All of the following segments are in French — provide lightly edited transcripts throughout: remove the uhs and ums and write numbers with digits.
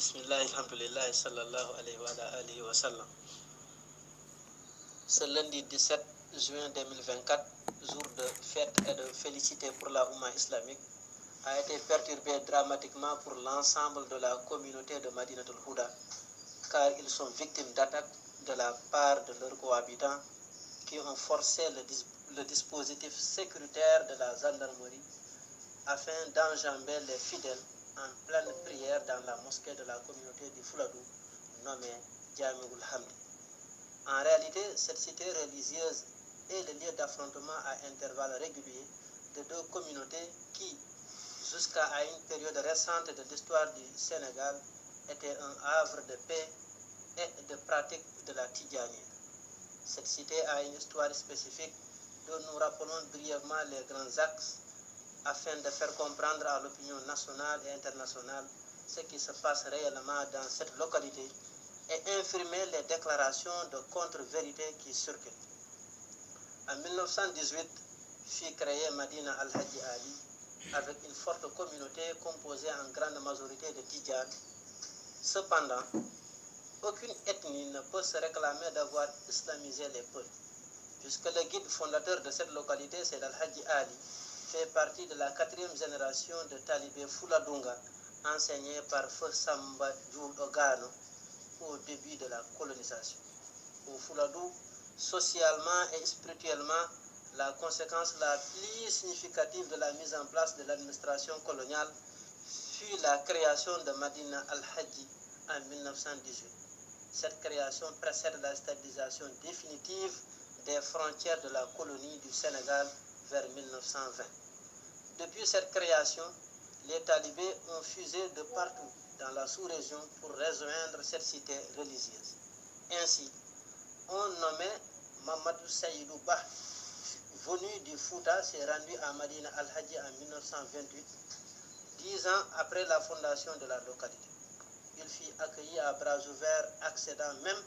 Bismillah, alhamdulillah, sallallahu alayhi wa sallam. Ce lundi 17 juin 2024, jour de fête et de félicité pour la Oumma islamique, a été perturbé dramatiquement pour l'ensemble de la communauté de Madinatul Houda, car ils sont victimes d'attaques de la part de leurs cohabitants qui ont forcé le dispositif sécuritaire de la gendarmerie afin d'enjamber les fidèles en pleine prière dans la mosquée de la communauté du Fouladou, nommée Jami'ul Hamdi. En réalité, cette cité religieuse est le lieu d'affrontement à intervalles réguliers de deux communautés qui, jusqu'à une période récente de l'histoire du Sénégal, étaient un havre de paix et de pratique de la Tidjani. Cette cité a une histoire spécifique dont nous rappelons brièvement les grands axes afin de faire comprendre à l'opinion nationale et internationale ce qui se passe réellement dans cette localité et infirmer les déclarations de contre-vérité qui circulent. En 1918 fut créée Madina Al-Hadji Ali avec une forte communauté composée en grande majorité de Tidjane. Cependant, aucune ethnie ne peut se réclamer d'avoir islamisé les peuples, puisque le guide fondateur de cette localité, c'est Al-Hadji Ali, fait partie de la 4e génération de talibés Fouladunga, enseignés par Feu Samba Diouf Ogano au début de la colonisation. Au Fouladou, socialement et spirituellement, la conséquence la plus significative de la mise en place de l'administration coloniale fut la création de Madina Al-Hadji en 1918. Cette création précède la stabilisation définitive des frontières de la colonie du Sénégal vers 1920. Depuis cette création, les talibés ont fusé de partout dans la sous-région pour rejoindre cette cité religieuse. Ainsi, on nommait Mamadou Saïdou Ba, venu du Fouta, s'est rendu à Madina Al-Hadji en 1928, 10 ans après la fondation de la localité. Il fut accueilli à bras ouverts, accédant même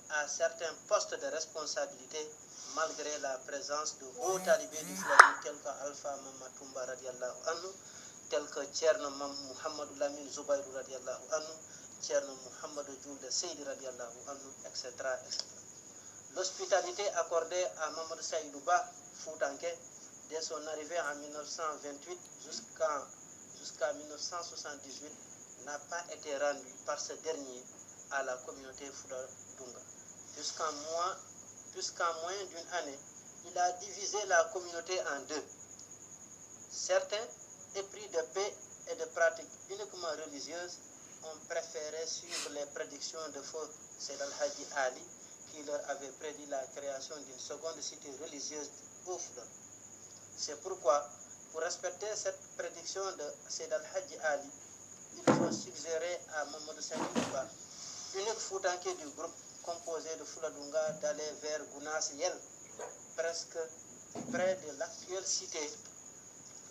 à certains postes de responsabilité malgré la présence de hauts talibés du Fouladou tels que Alpha Mamatumba radiallahu anhu, tels que Tcherno Mohamedou Lamine Zoubayrou radiallahu anhu, Tcherno Mohamedou Djoulde Seydi radiallahu anhu, etc., etc. L'hospitalité accordée à Mamadou Saïdou Ba Foutanké dès son arrivée en 1928 jusqu'à 1978 n'a pas été rendu par ce dernier à la communauté Fouladunga. Jusqu'en moins d'une année, il a divisé la communauté en deux. Certains, épris de paix et de pratiques uniquement religieuses, ont préféré suivre les prédictions de feu Seyd Al-Hadji Ali, qui leur avait prédit la création d'une seconde cité religieuse au Fouladou. C'est pourquoi, pour respecter cette prédiction de Seyd Al-Hadji Ali, il faut suggérer à Mamadou Saïdou Ba, unique Foutanké du groupe composé de Fouladunga, d'aller vers Gounas Yel, presque près de l'actuelle cité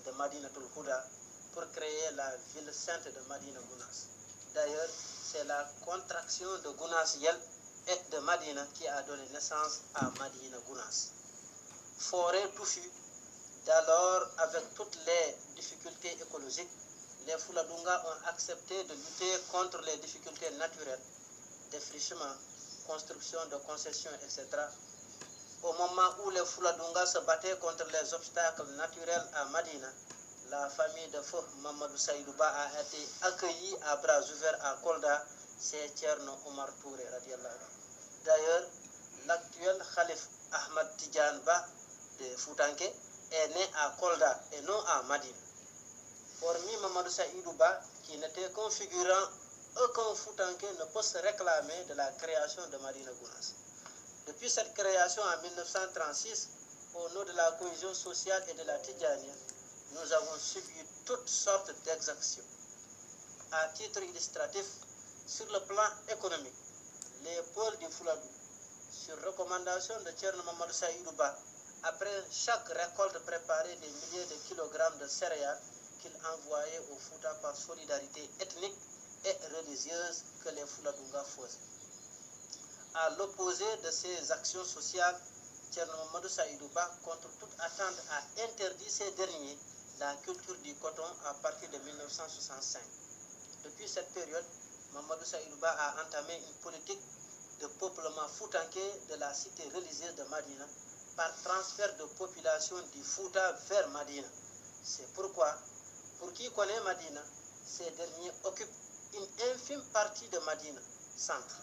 de Madinatul Houda, pour créer la ville sainte de Madina Gounas. D'ailleurs, c'est la contraction de Gounas Yel et de Madina qui a donné naissance à Madina Gounas. Forêt touffue, d'alors avec toutes les difficultés écologiques, les Fouladunga ont accepté de lutter contre les difficultés naturelles, défrichement, construction de concessions, etc. Au moment où les Fouladunga se battaient contre les obstacles naturels à Madina, la famille de feu Mamadou Saïdou Ba a été accueillie à bras ouverts à Kolda, c'est Tcherno Omar Touré radiallahu anhu. D'ailleurs, l'actuel Khalif Ahmad Tidjane Ba de Foutanké est né à Kolda et non à Madina. Hormis Mamadou Saïdou Ba, qui n'était qu'un figurant, aucun Foutanké ne peut se réclamer de la création de Madina Gounas. Depuis cette création en 1936, au nom de la cohésion sociale et de la Tidjania, nous avons subi toutes sortes d'exactions. À titre illustratif, sur le plan économique, les pôles du Fouladou, sur recommandation de Tcherno Mamadou Saïdou Ba, après chaque récolte préparait des milliers de kilogrammes de céréales qu'il envoyait au Fouta par solidarité ethnique et religieuse que les Fouladunga faisaient. À l'opposé de ces actions sociales, Tcherno Mamadou Saïdou Ba, contre toute attente, a interdit ces derniers la culture du coton à partir de 1965. Depuis cette période, Mamadou Saïdouba a entamé une politique de peuplement foutanké de la cité religieuse de Madina par transfert de population du Fouta vers Madina. C'est pourquoi, pour qui connaît Madina, ces derniers occupent une infime partie de Madina, centre,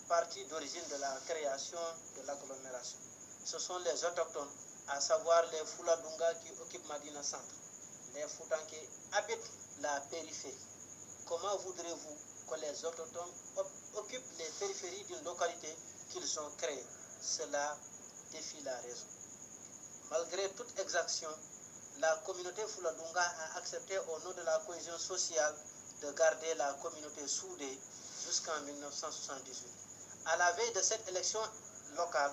partie d'origine de la création de l'agglomération. Ce sont les autochtones, à savoir les Fouladunga qui occupent Madina centre. Les Foutanké habitent la périphérie. Comment voudrez-vous que les autochtones occupent les périphéries d'une localité qu'ils ont créée? Cela défie la raison. Malgré toute exaction, la communauté Fouladunga a accepté au nom de la cohésion sociale de garder la communauté soudée jusqu'en 1978. À la veille de cette élection locale,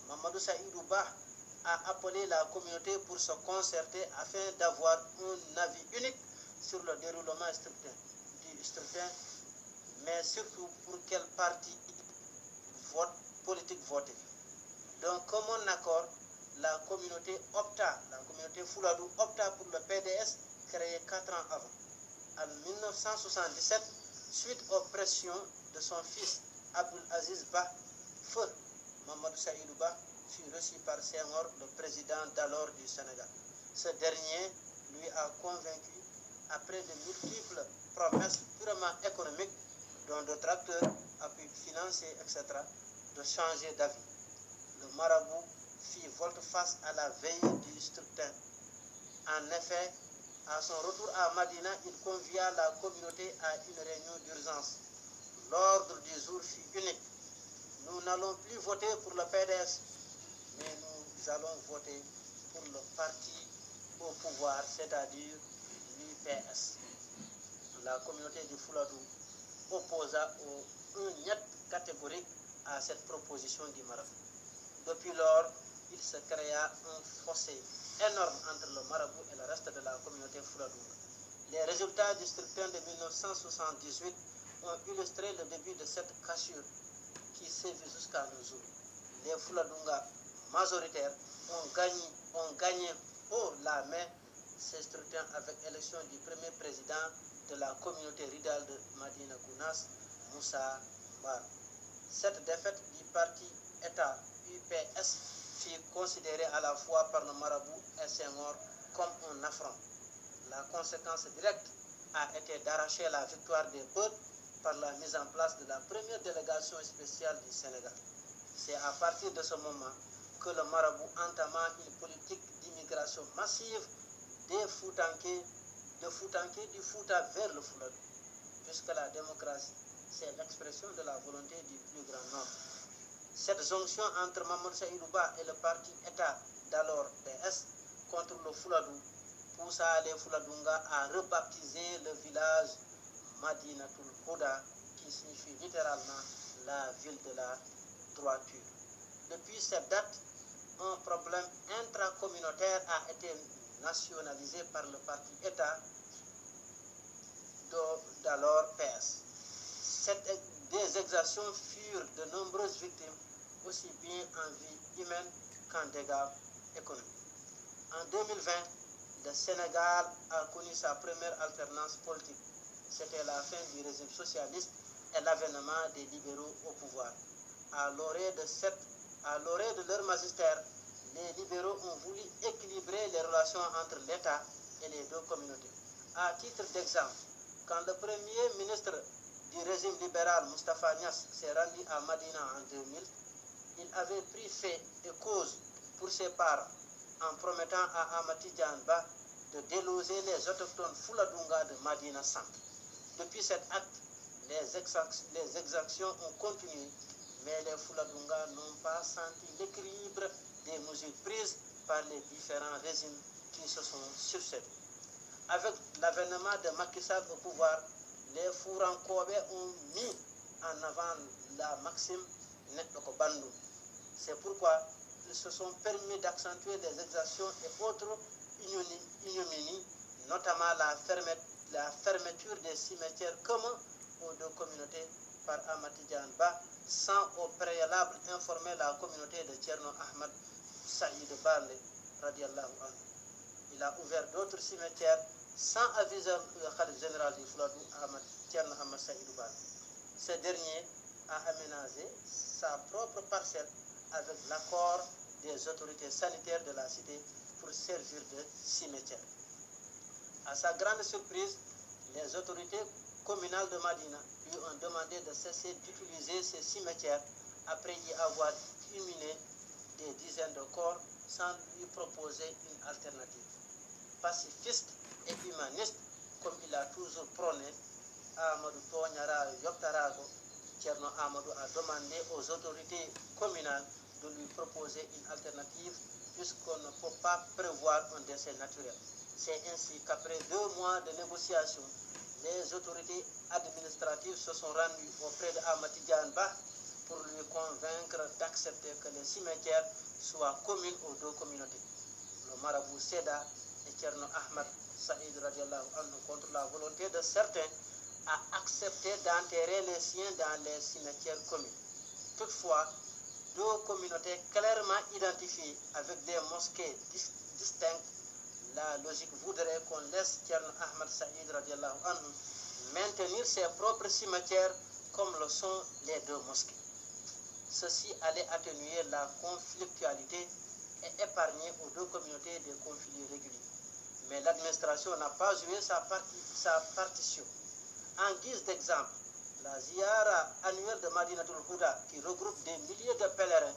Mamadou Saïdouba a appelé la communauté pour se concerter afin d'avoir un avis unique sur le déroulement du scrutin, mais surtout pour quel parti politique voter. Donc, comme un accord, la communauté Fouladou opta pour le PDS créé 4 ans avant. En 1977, suite aux pressions de son fils Abdul Aziz Ba, feu Mamadou Saïdouba fut reçu par Senghor, le président d'alors du Sénégal. Ce dernier lui a convaincu, après de multiples promesses purement économiques, dont d'autres acteurs, appui financiers, etc., de changer d'avis. Le marabout fit volte-face à la veille du scrutin. En effet, à son retour à Madina, il convia la communauté à une réunion d'urgence. L'ordre du jour fut unique. Nous n'allons plus voter pour le PDS, mais nous allons voter pour le parti au pouvoir, c'est-à-dire l'UPS. La communauté du Fouladou opposa un niet catégorique à cette proposition du marabout. Depuis lors, il se créa un fossé énorme entre le marabout et le reste de la communauté Fouladouga. Les résultats du scrutin de 1978 ont illustré le début de cette cassure qui sévit jusqu'à nos jours. Les Fouladunga majoritaires ont gagné haut la main ces scrutins avec l'élection du premier président de la communauté rurale de Madina Gounass, Moussa Bar. Cette défaite du parti État UPS fut considérée à la fois par le marabout et Senghor comme un affront. La conséquence directe a été d'arracher la victoire des peuples par la mise en place de la première délégation spéciale du Sénégal. C'est à partir de ce moment que le marabout entama une politique d'immigration massive des Foutanké, du Fouta vers le Fouladou. Puisque la démocratie, c'est l'expression de la volonté du plus grand nombre. Cette jonction entre Mamadou Saïdouba et le parti État d'alors PS contre le Fouladou poussa les Fouladunga à rebaptiser le village Madinatul Huda, qui signifie littéralement la ville de la droiture. Depuis cette date, un problème intracommunautaire a été nationalisé par le parti État d'alors PS. Des exactions furent de nombreuses victimes, aussi bien en vie humaine qu'en dégâts économiques. En 2020, le Sénégal a connu sa première alternance politique. C'était la fin du régime socialiste et l'avènement des libéraux au pouvoir. À l'orée de leur magistère, les libéraux ont voulu équilibrer les relations entre l'État et les deux communautés. À titre d'exemple, quand le premier ministre du régime libéral, Moustapha Niasse, s'est rendu à Madina en 2000, il avait pris fait et cause pour ses parents en promettant à Amati Djanba de déloger les autochtones Fouladunga de Madina Centre. Depuis cet acte, les exactions ont continué, mais les Fouladunga n'ont pas senti l'équilibre des mesures prises par les différents régimes qui se sont succédés. Avec l'avènement de Macky Sall au pouvoir, les Fourankobe ont mis en avant la maxime Netoko Bandou. C'est pourquoi ils se sont permis d'accentuer les exactions et autres ignominies, notamment la fermeture des cimetières communs aux deux communautés par Amati Djanba, sans au préalable informer la communauté de Tcherno Ahmad Saïd Barle, radiallahu anhu. Il a ouvert d'autres cimetières sans aviser le Khalif général du Fouladou, Thierno Ahmed Saïdou Bal. Ce dernier a aménagé sa propre parcelle avec l'accord des autorités sanitaires de la cité pour servir de cimetière. À sa grande surprise, les autorités communales de Madina lui ont demandé de cesser d'utiliser ces cimetières après y avoir inhumé des dizaines de corps sans lui proposer une alternative. Pacifiste et humaniste, comme il a toujours prôné, Amadou Tognara Yoptarago, Tcherno Amadou a demandé aux autorités communales de lui proposer une alternative puisqu'on ne peut pas prévoir un décès naturel. C'est ainsi qu'après 2 mois de négociations, les autorités administratives se sont rendues auprès de Ahmad Tidiane Bah pour lui convaincre d'accepter que les cimetières soient communs aux 2 communautés. Le marabout Seda et Tcherno Ahmad Saïd radiallahu anhu, contre la volonté de certains, a accepté d'enterrer les siens dans les cimetières communs. Toutefois, 2 communautés clairement identifiées avec des mosquées distinctes, la logique voudrait qu'on laisse Tcherno Ahmad Saïd radiallahu anhu maintenir ses propres cimetières comme le sont les 2 mosquées. Ceci allait atténuer la conflictualité et épargner aux 2 communautés des conflits réguliers. Mais l'administration n'a pas joué sa partition. En guise d'exemple, la ziyara annuelle de Madinatul Houda, qui regroupe des milliers de pèlerins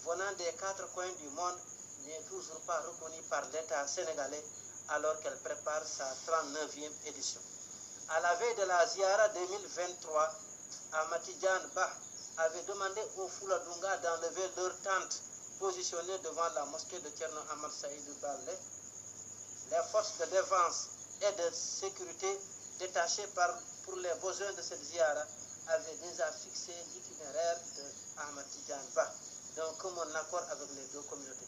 venant des 4 coins du monde, n'est toujours pas reconnue par l'État sénégalais alors qu'elle prépare sa 39e édition. À la veille de la ziyara 2023, Ahmad Tidiane Bah avait demandé aux Fouladunga d'enlever leur tente positionnée devant la mosquée de Tcherno Ahmad Saïdou Balé. Les forces de défense et de sécurité détachées pour les besoins de cette ziyara avaient déjà fixé l'itinéraire de Ahmad Tidiane Bah, d'un commun accord avec les 2 communautés.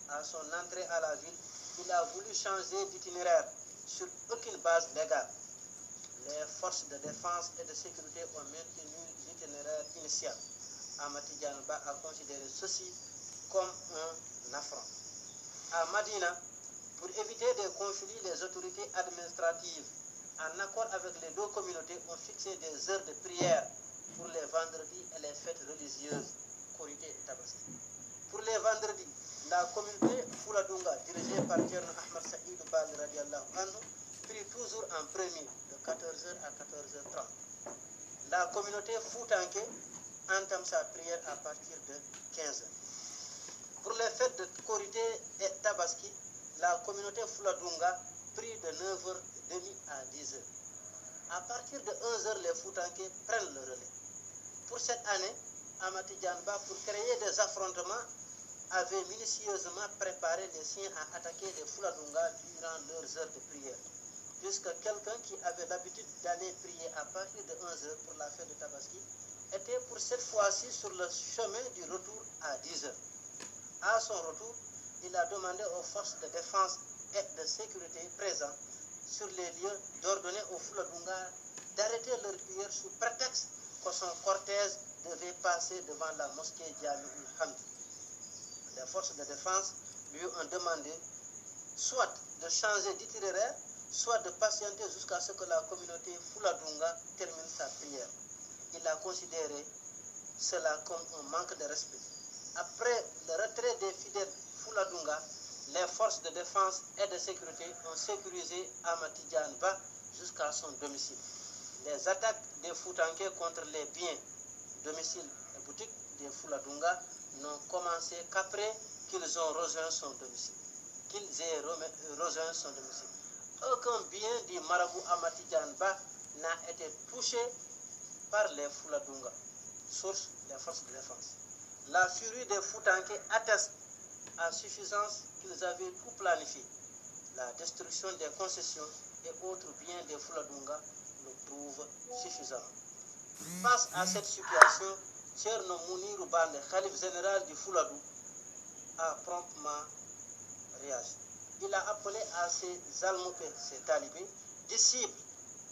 À son entrée à la ville, il a voulu changer d'itinéraire sur aucune base légale. Les forces de défense et de sécurité ont maintenu l'itinéraire initial. Ahmad Tidiane Bah a considéré ceci comme un affront. À Madina, pour éviter des conflits, les autorités administratives, en accord avec les 2 communautés, ont fixé des heures de prière pour les vendredis et les fêtes religieuses, Korité et Tabaski. Pour les vendredis, la communauté Fouladunga, dirigée par Tcherno Ahmad Saïdou Bal radiallahu anhu, prie toujours en premier de 14h à 14h30. La communauté Foutanké entame sa prière à partir de 15h. Pour les fêtes de Korité et Tabaski, la communauté Fouladunga prie de 9h30 à 10h. À partir de 11h, les Foutanké prennent le relais. Pour cette année, Ahmad Tidiane Bah, pour créer des affrontements, avait minutieusement préparé les siens à attaquer les Fouladunga durant leurs heures de prière, puisque quelqu'un qui avait l'habitude d'aller prier à partir de 11h pour la fête de Tabaski était pour cette fois-ci sur le chemin du retour à 10h. À son retour, il a demandé aux forces de défense et de sécurité présentes sur les lieux d'ordonner aux Fouladunga d'arrêter leur prière sous prétexte que son cortège devait passer devant la mosquée Jami'ul Hamd. Les forces de défense lui ont demandé soit de changer d'itinéraire, soit de patienter jusqu'à ce que la communauté Fouladunga termine sa prière. Il a considéré cela comme un manque de respect. Après le retrait des fidèles Fouladunga, les forces de défense et de sécurité ont sécurisé Ahmad Tidiane Bah jusqu'à son domicile. Les attaques des Foutanké contre les biens, domiciles et boutiques des Fouladunga n'ont commencé qu'après qu'ils ont rejoint son domicile. Aucun bien du marabout Ahmad Tidiane Bah n'a été touché par les Fouladunga, source les forces de défense. La furie des Foutanké atteste à suffisance qu'ils avaient tout planifié. La destruction des concessions et autres biens des Fouladunga le prouve suffisamment. Face à cette situation, Tcherno Mounirou Baldé, Khalif général du Fouladou, a promptement réagi. Il a appelé à ses almopés, ses talibés, disciples,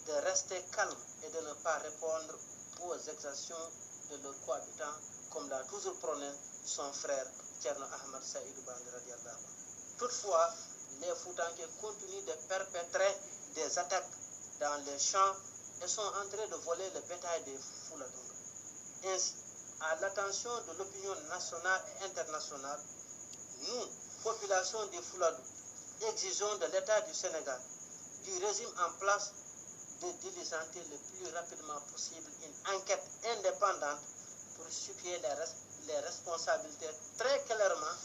de rester calmes et de ne pas répondre aux exactions de leurs cohabitants, comme l'a toujours prôné son frère Tcherno Ahmad Saïdou Baldé radiallahu anhu. Toutefois, les Foutanguais continuent de perpétrer des attaques dans les champs et sont en train de voler le bétail des Fouladonga. Ainsi, à l'attention de l'opinion nationale et internationale, nous, population des Fouladou, exigeons de l'État du Sénégal, du régime en place, de diligenter le plus rapidement possible une enquête indépendante pour situer les responsabilités très clairement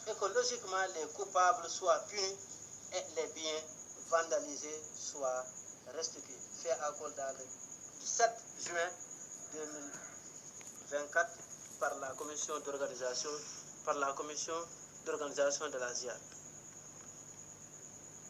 et que logiquement les coupables soient punis et les biens vandalisés soient restitués. Fait à Kolda le 7 juin 2024 par la commission d'organisation de la ZIAR.